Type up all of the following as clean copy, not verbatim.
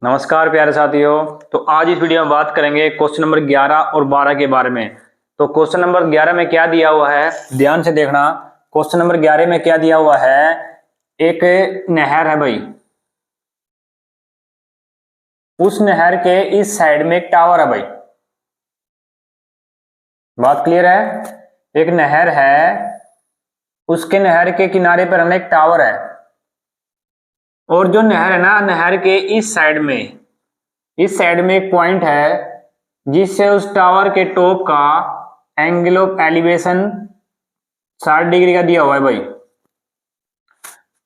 नमस्कार प्यारे साथियों। तो आज इस वीडियो में बात करेंगे क्वेश्चन नंबर 11 और 12 के बारे में। तो क्वेश्चन नंबर 11 में क्या दिया हुआ है, ध्यान से देखना। क्वेश्चन नंबर 11 में क्या दिया हुआ है, एक नहर है भाई। उस नहर के इस साइड में एक टावर है भाई। बात क्लियर है? एक नहर है, उसके नहर के किनारे पर हमें एक टावर है, और जो नहर है ना, नहर के इस साइड में एक पॉइंट है जिससे उस टावर के टॉप का एंगल ऑफ एलिवेशन 60 डिग्री का दिया हुआ है भाई।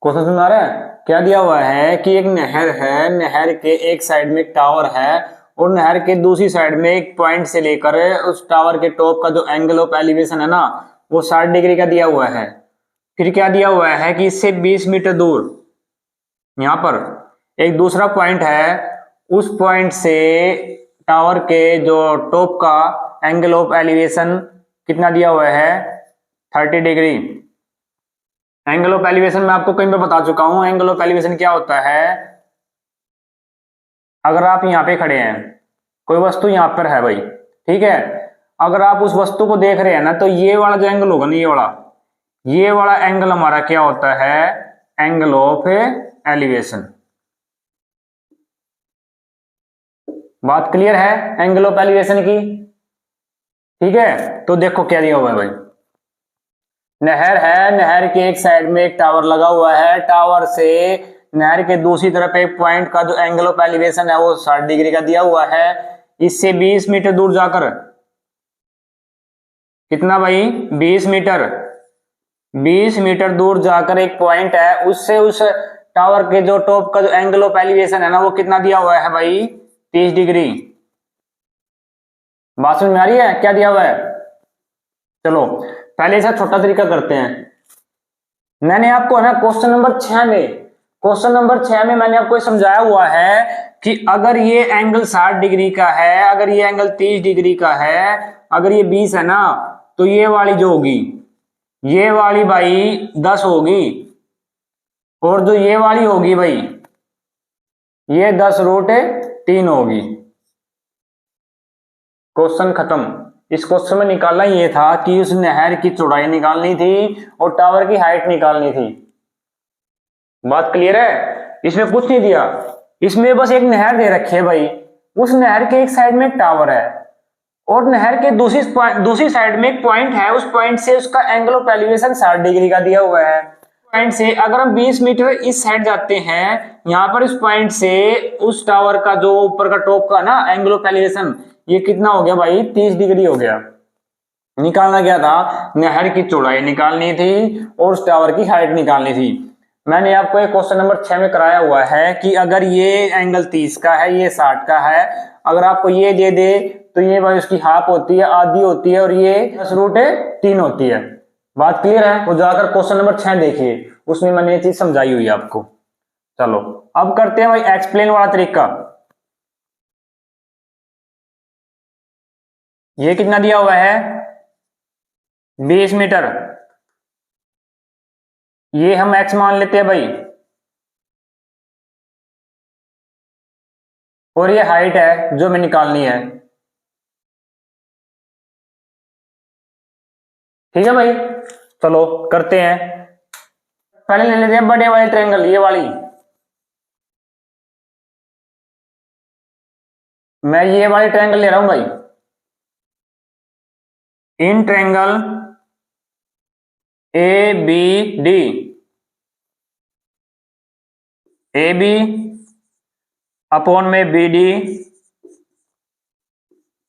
क्वेश्चन सुन आ रहा है? क्या दिया हुआ है कि एक नहर है, नहर के एक साइड में एक टावर है, और नहर के दूसरी साइड में एक पॉइंट से लेकर उस टावर के टॉप का जो एंगल ऑफ एलिवेशन है ना, वो 60 डिग्री का दिया हुआ है। फिर क्या दिया हुआ है कि इससे 20 मीटर दूर यहां पर एक दूसरा पॉइंट है, उस पॉइंट से टावर के जो टॉप का एंगल ऑफ एलिवेशन कितना दिया हुआ है, 30 डिग्री। एंगल ऑफ एलिवेशन मैं आपको कहीं पे बता चुका हूं। एंगल ऑफ एलिवेशन क्या होता है, अगर आप यहां पे खड़े हैं, कोई वस्तु यहां पर है भाई, ठीक है, अगर आप उस वस्तु को देख रहे हैं ना, तो ये वाला जो एंगल होगा ना, ये वाला एंगल हमारा क्या होता है, एंगल ऑफ एलिवेशन। बात क्लियर है एंगल ऑफ एलिवेशन की? ठीक है, तो देखो क्या दिया हुआ है भाई। नहर है, नहर के एक साइड में एक टावर लगा हुआ है, टावर से नहर के दूसरी तरफ एक पॉइंट का जो एंगल ऑफ एलिवेशन है वो 60 डिग्री का दिया हुआ है। इससे 20 मीटर दूर जाकर, कितना भाई, 20 मीटर, 20 मीटर दूर जाकर एक पॉइंट है, उससे उस टावर के जो टॉप का जो एंगल ऑफ एलिवेशन है ना, वो कितना दिया हुआ है भाई, 30 डिग्री। बात समझ में आ रही है क्या दिया हुआ है? चलो पहले इसका छोटा तरीका करते हैं। मैंने आपको है ना क्वेश्चन नंबर 6 में मैंने आपको समझाया हुआ है कि अगर ये एंगल 60 डिग्री का है, अगर ये एंगल 30 डिग्री का है, अगर ये 20 है ना, तो ये वाली जो होगी, ये वाली भाई 10 होगी, और जो ये वाली होगी भाई, ये 10√3 होगी। क्वेश्चन खत्म। इस क्वेश्चन में निकालना ये था कि उस नहर की चौड़ाई निकालनी थी और टावर की हाइट निकालनी थी। बात क्लियर है? इसमें कुछ नहीं दिया, इसमें बस एक नहर दे रखी है भाई, उस नहर के एक साइड में एक टावर है, और नहर के दूसरी साइड में एक पॉइंट है, उस पॉइंट से उसका एंगल ऑफ एलिवेशन 60 डिग्री का दिया हुआ है। पॉइंट से अगर हम 20 मीटर इस साइड जाते हैं, यहां पर इस पॉइंट से उस टावर का जो ऊपर का टॉप का ना एंगल ऑफ एलिवेशन, ये कितना हो गया भाई, 30 डिग्री हो गया। निकालना क्या था, नहर की चौड़ाई निकालनी थी और उस टावर की हाइट निकालनी थी। मैंने आपको एक क्वेश्चन नंबर 6 में कराया हुआ है कि अगर ये एंगल 30 का है, ये 60 का है, अगर आपको ये दे दे तो ये भाई उसकी हाफ होती है, आधी होती है, और ये 10√3 होती है। बात क्लियर है? वो जाकर क्वेश्चन नंबर 6 देखिए, उसमें मैंने ये चीज समझाई हुई है आपको। चलो अब करते हैं भाई एक्सप्लेन वाला तरीका। ये कितना दिया हुआ है, 20 मीटर, ये हम एक्स मान लेते हैं भाई, और ये हाइट है जो हमें निकालनी है। ठीक है भाई, चलो करते हैं। पहले ले लेते हैं बड़े वाले ट्रायंगल, ये वाली, मैं ये वाली ट्रायंगल ले रहा हूं भाई। In triangle A B D, A B upon में बी डी,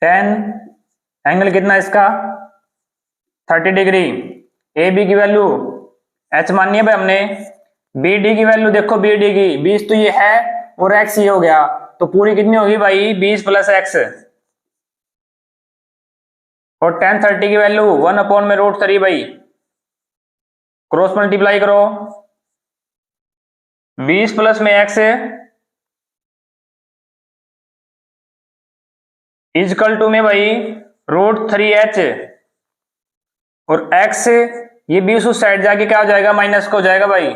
10, एंगल कितना इसका, 30 डिग्री। ए बी की वैल्यू एच माननी है भाई हमने, बी डी की वैल्यू देखो, बी डी की 20 तो ये है, और एक्स ये हो गया, तो पूरी कितनी होगी भाई, 20 प्लस एक्स, और 10/30 की वैल्यू 1/√3 भाई, क्रॉस मल्टीप्लाई करो, 20 प्लस में एक्स इजकल टू में भाई √3h, और x, ये 20 उस साइड जाके क्या हो जाएगा, माइनस को हो जाएगा भाई।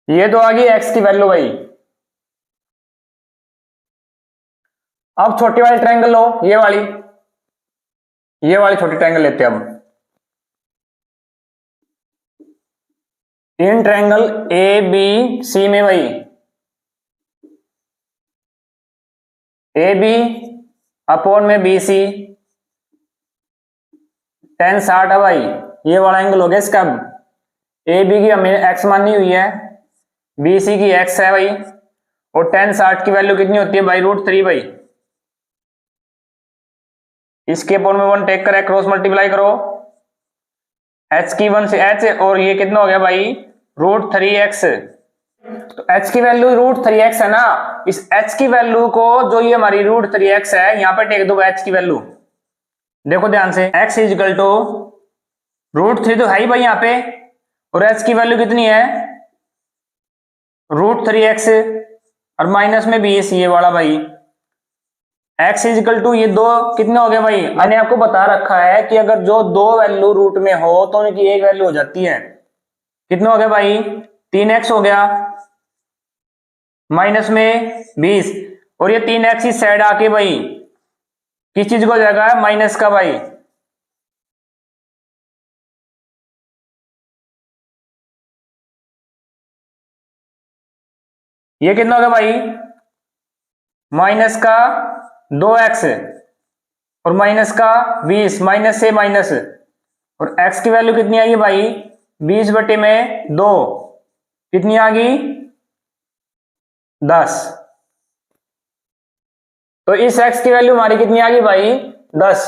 ये तो आ गई एक्स की वैल्यू भाई। अब छोटी वाली ट्रायंगल लो, ये वाली छोटी ट्रायंगल लेते हैं अब। इन ट्रायंगल ए बी सी में भाई ए बी अपॉन में बी सी tan 60 है भाई। ये वाला एंगल हो गया इसका। ए बी की हमें एक्स मानी हुई है, बी सी की एक्स है भाई, और tan 60 की वैल्यू कितनी होती है भाई, √3 भाई। इसके अपॉन में 1 टेक कर क्रॉस मल्टीप्लाई करो, एच की 1 से एच, और ये कितना हो गया भाई, √3x। तो h की वैल्यू √3x है ना, इस h की वैल्यू को, जो ये हमारी √3x है, यहां पे टेक दो h की वैल्यू। देखो ध्यान से, x इजिकल टू √3 तो है ही भाई यहाँ पे, और h की वैल्यू कितनी है, √3x, और माइनस में भी ये वाला भाई, x इजिकल टू ये दो कितने हो गए भाई। मैंने आपको बता रखा है कि अगर जो दो वैल्यू रूट में हो तो उनकी एक वैल्यू हो जाती है। कितने हो गए भाई, 3x हो गया, माइनस में 20, और ये 3x इस साइड आके भाई किस चीज को हो जाएगा, माइनस का भाई। ये कितना हो गया भाई, माइनस का 2x, और माइनस का 20, माइनस से माइनस, और x की वैल्यू कितनी आएगी भाई, 20/2 कितनी आ गई, 10। तो इस x की वैल्यू हमारी कितनी आ गई भाई, 10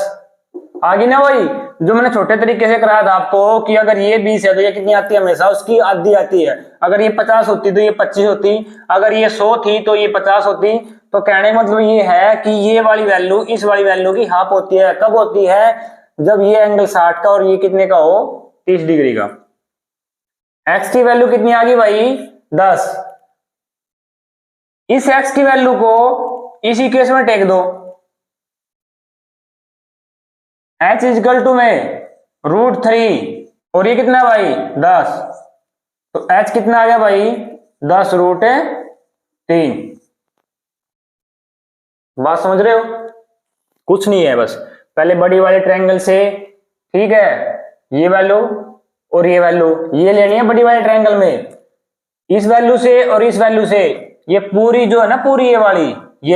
आ गई ना भाई। जो मैंने छोटे तरीके से कराया था आपको कि अगर ये 20 है तो ये कितनी आती है, हमेशा उसकी आधी आती है। अगर ये 50 होती तो ये 25 होती, अगर ये 100 थी तो ये 50 होती। तो कहने का मतलब ये है कि ये वाली वैल्यू इस वाली वैल्यू की हाफ होती है। कब होती है, जब ये एंगल 60 का और ये कितने का हो, 30 डिग्री का। एक्स की वैल्यू कितनी आ गई भाई, 10। इस एक्स की वैल्यू को इस इक्वेशन में टेक दो, h इजिकल टू में √3, और ये कितना है भाई, 10। तो h कितना आ गया भाई, 10√3। बात समझ रहे हो, कुछ नहीं है, बस पहले बड़ी वाले ट्रायंगल से, ठीक है, ये वैल्यू और ये वैल्यू ये लेनी है बड़ी वाले ट्रायंगल में, इस वैल्यू से और इस वैल्यू से। ये पूरी जो है ना, पूरी ये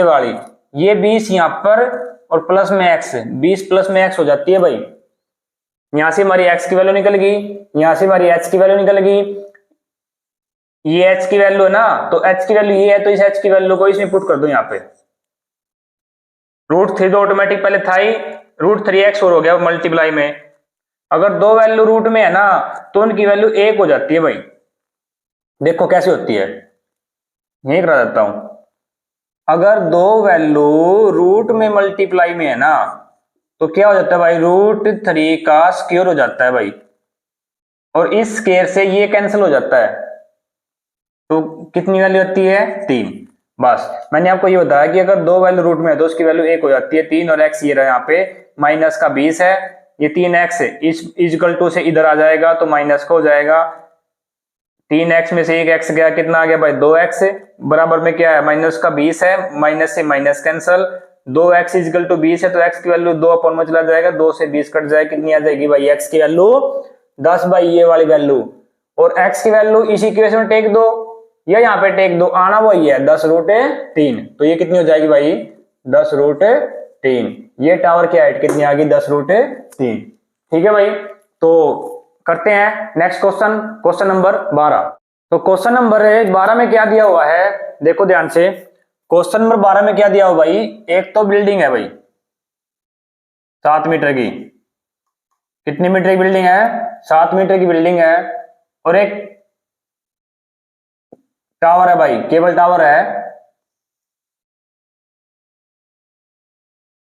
वाली ये 20 यहां पर, और प्लस में x, 20 प्लस में x हो जाती है भाई। यहां से हमारी x की वैल्यू निकल गई, यहां से हमारी h की वैल्यू निकल गई, ये h की वैल्यू है ना, तो h की वैल्यू ये है, तो इस h की वैल्यू को इसमें पुट कर दो यहाँ पे। √3 तो ऑटोमेटिक पहले था ही, √3x और हो गया मल्टीप्लाई में। अगर दो वैल्यू रूट में है ना तो उनकी वैल्यू 1 हो जाती है भाई। देखो कैसे होती है, यही करा देता हूं। अगर दो वैल्यू रूट में मल्टीप्लाई में है ना तो क्या हो जाता है भाई, √3 का स्क्वायर हो जाता है भाई, और इस स्क्वायर से ये कैंसिल हो जाता है, तो कितनी वैल्यू आती है, 3। बस मैंने आपको ये बताया कि अगर दो वैल्यू रूट में है तो उसकी वैल्यू 1 हो जाती है, 3, और x ये रहा यहाँ पे माइनस का 20 है, ये 3x इजिकल टू से इधर आ जाएगा तो माइनस का हो जाएगा, 3x में से एक x गया, कितना आ गया भाई, 2x, बराबर में क्या है, माइनस का 20 है, माइनस से minus cancel, 2x is equal to 20 है, तो x की वैल्यू 2 अपॉन में चला जाएगा, 2 से 20 कट जाएगा, कितनी आ जाएगी भाई, x की वैल्यू 10 भाई, ये वाली वैल्यू। और x की वैल्यू इस इक्वेशन में टेक दो, या यहाँ पे टेक दो, आना वही है 10√3, तो ये कितनी हो जाएगी भाई, 10√3। ये टावर की हाइट कितनी आ गई, 10√3। ठीक है भाई, तो करते हैं नेक्स्ट क्वेश्चन, क्वेश्चन नंबर 12। तो क्वेश्चन नंबर 12 में क्या दिया हुआ है, देखो ध्यान से, क्वेश्चन नंबर 12 में क्या दिया हुआ भाई, एक तो बिल्डिंग है भाई 7 मीटर की, कितनी मीटर की बिल्डिंग है, 7 मीटर की बिल्डिंग है, और एक टावर है भाई, केबल टावर है।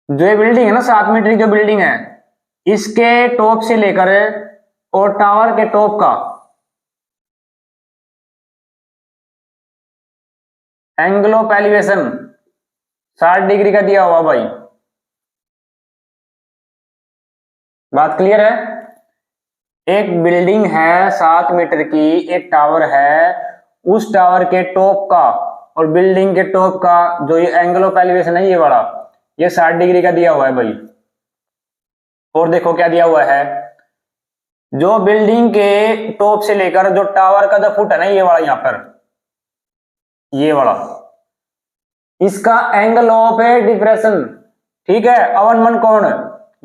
जो ये बिल्डिंग है ना, 7 मीटर की जो बिल्डिंग है, इसके टॉप से लेकर और टावर के टॉप का एंगल ऑफ एलिवेशन 60 डिग्री का दिया हुआ भाई। बात क्लियर है, एक बिल्डिंग है 7 मीटर की, एक टावर है, उस टावर के टॉप का और बिल्डिंग के टॉप का जो ये एंगल ऑफ एलिवेशन है ये वाला, ये 60 डिग्री का दिया हुआ है भाई। और देखो क्या दिया हुआ है, जो बिल्डिंग के टॉप से लेकर जो टावर का जो फुट है ना ये वाला, यहां पर ये वाला, इसका एंगल ऑफ डिप्रेशन, ठीक है, अवनमन कोण,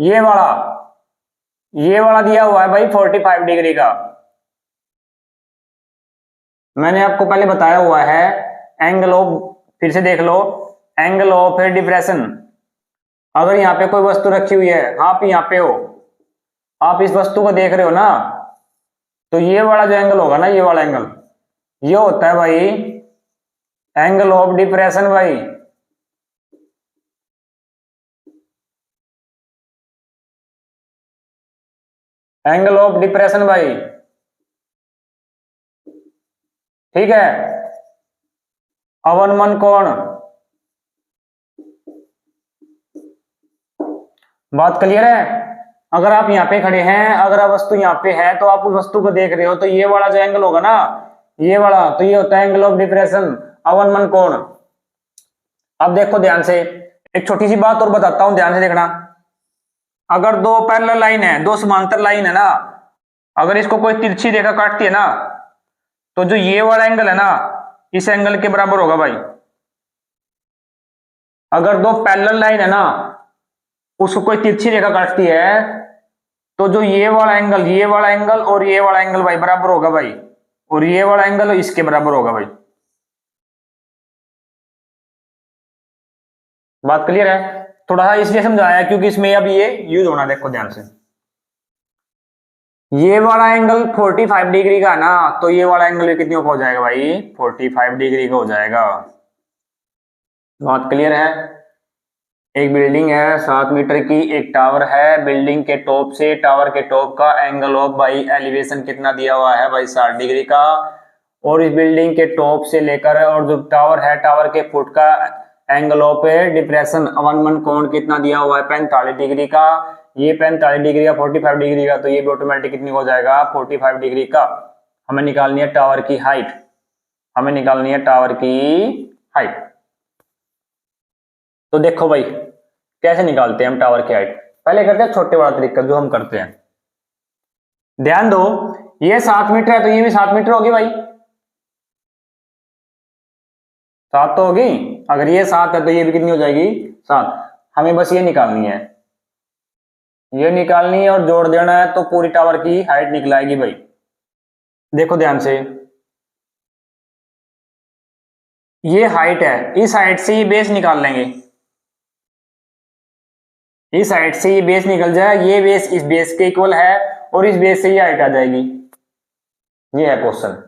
ये वाला दिया हुआ है भाई 45 डिग्री का। मैंने आपको पहले बताया हुआ है एंगल ऑफ, फिर से देख लो, एंगल ऑफ डिप्रेशन। अगर यहाँ पे कोई वस्तु रखी हुई है, आप यहाँ पे हो, आप इस वस्तु को देख रहे हो ना, तो ये वाला जो एंगल होगा ना, ये वाला एंगल, ये होता है भाई एंगल ऑफ डिप्रेशन भाई। एंगल ऑफ डिप्रेशन भाई, ठीक है, अवनमन कोण। बात क्लियर है? अगर आप यहाँ पे खड़े हैं, अगर आप वस्तु यहाँ पे है, तो आप उस वस्तु को देख रहे हो, तो ये वाला जो एंगल होगा ना, ये वाला, तो ये होता है एंगल ऑफ डिप्रेशन, अवनमन कोण। अब देखो ध्यान से, एक छोटी सी बात और बताता हूं, ध्यान से देखना। अगर दो पैरेलल लाइन है, दो समांतर लाइन है ना, अगर इसको कोई तिरछी रेखा काटती है ना, तो जो ये वाला एंगल है ना, इस एंगल के बराबर होगा भाई। अगर दो पैरेलल लाइन है ना, उसको कोई तिरछी रेखा काटती है, तो जो ये वाला एंगल और ये वाला एंगल भाई बराबर होगा भाई, और ये वाला एंगल इसके बराबर होगा भाई। बात क्लियर है? थोड़ा सा इसलिए समझाया क्योंकि इसमें अब ये यूज होना, देखो ध्यान से। ये वाला एंगल 45 डिग्री का ना, तो ये वाला एंगल कितने का हो जाएगा भाई? 45 डिग्री का हो जाएगा। बात क्लियर है? एक बिल्डिंग है 7 मीटर की, एक टावर है, बिल्डिंग के टॉप से टावर के टॉप का एंगल ऑफ भाई एलिवेशन कितना दिया हुआ है भाई? 60 डिग्री का। और इस बिल्डिंग के टॉप से लेकर और जो टावर है, टावर के फुट का एंगल ऑफ डिप्रेशन, अवनमन कोण कितना दिया हुआ है? 45 डिग्री का। ये 45 डिग्री का, 45 डिग्री का, तो ये भी ऑटोमेटिक कितनी हो जाएगा? 45 डिग्री का। हमें निकालनी है टावर की हाइट, हमें निकालनी है टावर की हाइट। तो देखो भाई कैसे निकालते हैं हम टावर की हाइट। पहले करते हैं छोटे वाला तरीका जो हम करते हैं। ध्यान दो, ये 7 मीटर है, तो ये भी 7 मीटर होगी भाई, 7 तो होगी। अगर ये 7 है तो ये भी कितनी हो जाएगी? 7। हमें बस ये निकालनी है, ये निकालनी है और जोड़ देना है, तो पूरी टावर की हाइट निकल आएगी भाई। देखो ध्यान से, ये हाइट है, इस हाइट से ये बेस निकाल लेंगे, इस हाइट से ये बेस निकल जाए, ये बेस इस बेस के इक्वल है, और इस बेस से ये हाइट आ जाएगी। ये है क्वेश्चन।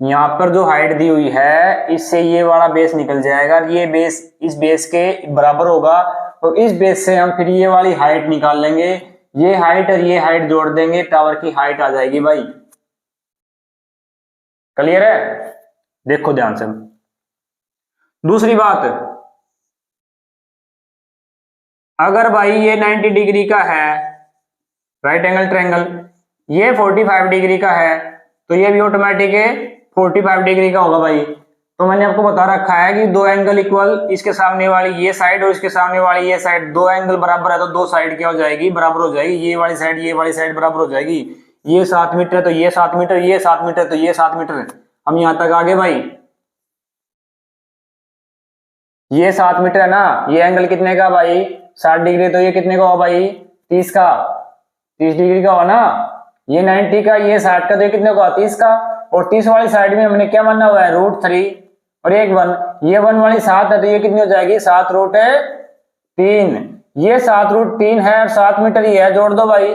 यहां पर जो हाइट दी हुई है, इससे ये वाला बेस निकल जाएगा, ये बेस इस बेस के बराबर होगा, और इस बेस से हम फिर ये वाली हाइट निकाल लेंगे, ये हाइट और ये हाइट जोड़ देंगे, टावर की हाइट आ जाएगी भाई। क्लियर है? देखो ध्यान से। दूसरी बात, अगर भाई ये 90 डिग्री का है, राइट एंगल ट्रायंगल, ये 45 डिग्री का है, तो ये भी ऑटोमेटिक है 45 डिग्री का होगा भाई। तो मैंने आपको बता रखा है कि दो एंगल इक्वल, इसके सामने वाली ये साइड और इसके सामने वाली ये साइड, दो एंगल बराबर है, तो दो साइड क्या हो जाएगी? बराबर हो जाएगी। ये वाली साइड बराबर हो जाएगी। ये 7 मीटर तो ये 7 मीटर, ये 7 मीटर तो ये 7 मीटर। हम यहां तक आगे भाई, ये 7 मीटर है ना, ये एंगल कितने का भाई? 60 डिग्री, तो ये कितने का हो भाई? 30 का, 30 डिग्री का हो ना। ये 90 का, ये 60 का, तो ये कितने का? 30 का। और 30 वाली साइड में हमने क्या माना हुआ है? √3 और एक 1। ये 1 वाली 7 है, तो ये कितनी हो जाएगी? 7√3। ये 7√3 है और 7 मीटर ही है, जोड़ दो भाई,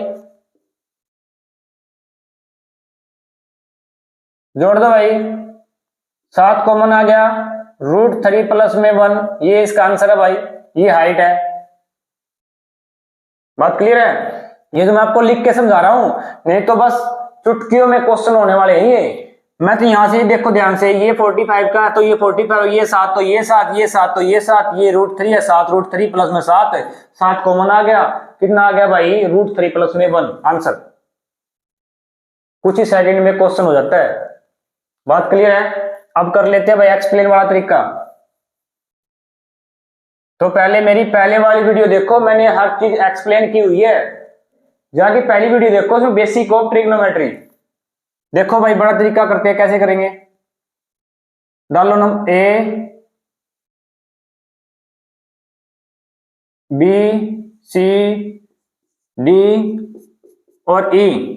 जोड़ दो भाई। 7 कॉमन आ गया, √3 प्लस में 1, ये इसका आंसर है भाई, ये हाइट है। बात क्लियर है? ये तो मैं आपको लिख के समझा रहा हूं, नहीं तो बस चुटकियों में क्वेश्चन होने वाले हैं ये। मैं तो यहां से देखो ध्यान से, ये 45 का, तो ये 45, ये 7 तो ये 7, ये 7 तो ये 7, ये √3 है, 7√3 प्लस में 7, 7 कॉमन आ गया, कितना आ गया भाई? √3 प्लस में 1, आंसर। कुछ ही सेकंड में क्वेश्चन हो जाता है। बात क्लियर है। अब कर लेते हैं भाई एक्सप्लेन वाला तरीका। तो पहले मेरी पहले वाली वीडियो देखो, मैंने हर चीज एक्सप्लेन की हुई है। जाके पहली वीडियो देखो, उसमें बेसिक ऑफ ट्रिग्नोमेट्री। देखो भाई बड़ा तरीका करते हैं, कैसे करेंगे। डालो number A B C D और ई।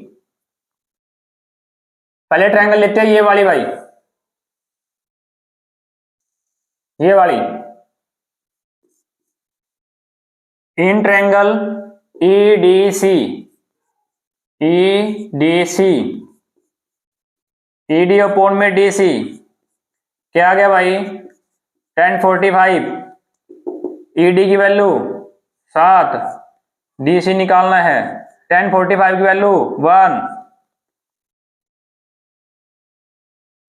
पहले ट्रायंगल लेते हैं ये वाली भाई, ये वाली in triangle EDC, EDC, ED upon में डीसी क्या आ गया भाई 1045। ईडी की वैल्यू 7, डीसी निकालना है 1045 की वैल्यू 1,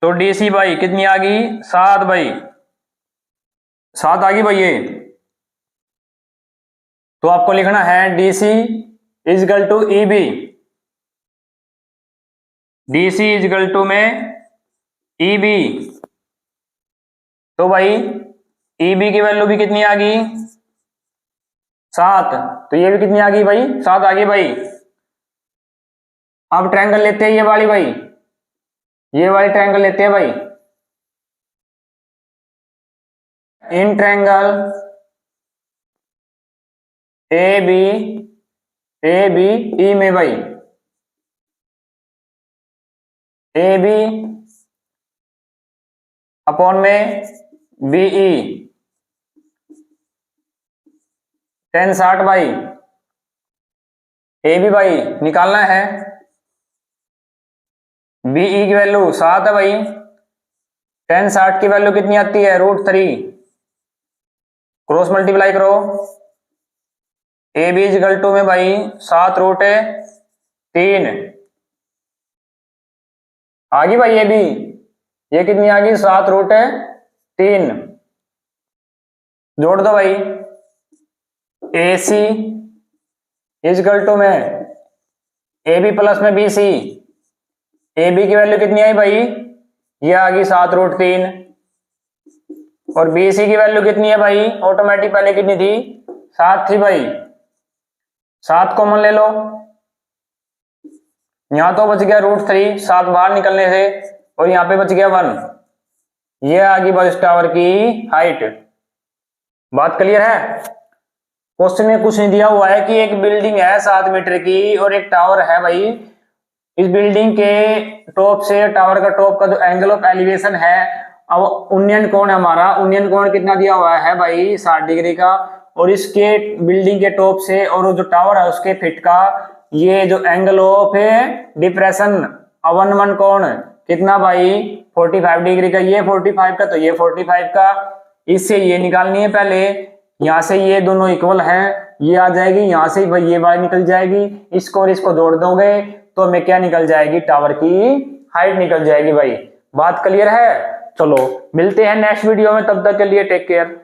तो डीसी भाई कितनी आ गई 7 भाई, 7 आ गई भाई ये। तो आपको लिखना है DC is equal to EB, DC is equal to में ईबी। तो भाई ईबी की वैल्यू भी कितनी आ गई 7, तो ये भी कितनी आ गई भाई 7 आ गई भाई। अब ट्रायंगल लेते हैं ये वाली भाई, ये वाली ट्रायंगल लेते हैं भाई। In triangle A B E में भाई, ए बी अपॉन में बीई 1060 भाई। ए बी भाई निकालना है, बीई की वैल्यू 7 है भाई, 1060 की वैल्यू कितनी आती है √3, क्रॉस मल्टीप्लाई करो। ए बी इजकल टू में भाई 7√3 आ गई भाई। ए बी ये कितनी आ गई 7√3, जोड़ दो भाई। ए सी इजकल टू में ए बी प्लस में बी सी, ए बी की वैल्यू कितनी आई भाई ये आ गई 7√3, और बी सी की वैल्यू कितनी है भाई ऑटोमेटिक पहले कितनी थी 7 थी भाई। 7 कॉमन ले लो, यहां तो बच गया √3 7 बाहर निकलने से, और यहां पे बच गया 1। ये आ गई बस टावर की हाइट। बात क्लियर है। क्वेश्चन में कुछ नहीं दिया हुआ है कि एक बिल्डिंग है 7 मीटर की और एक टावर है भाई। इस बिल्डिंग के टॉप से टावर का टॉप का जो एंगल ऑफ एलिवेशन है, अब उन्नयन कोण हमारा, उन्नयन कोण कितना दिया हुआ है भाई 60 डिग्री का, और इसके बिल्डिंग के टॉप से और जो टावर है उसके फिट का ये जो एंगल ऑफ डिप्रेशन अवनमन कोण कितना भाई 45 डिग्री का, ये 45 का तो ये 45 का। इससे ये निकालनी है पहले, यहां से ये दोनों इक्वल हैं, ये आ जाएगी, यहां से भाई ये वाली निकल जाएगी, इसको और इसको जोड़ दोगे तो हमें क्या निकल जाएगी टावर की हाइट निकल जाएगी भाई। बात क्लियर है। चलो मिलते हैं नेक्स्ट वीडियो में, तब तक के लिए टेक केयर।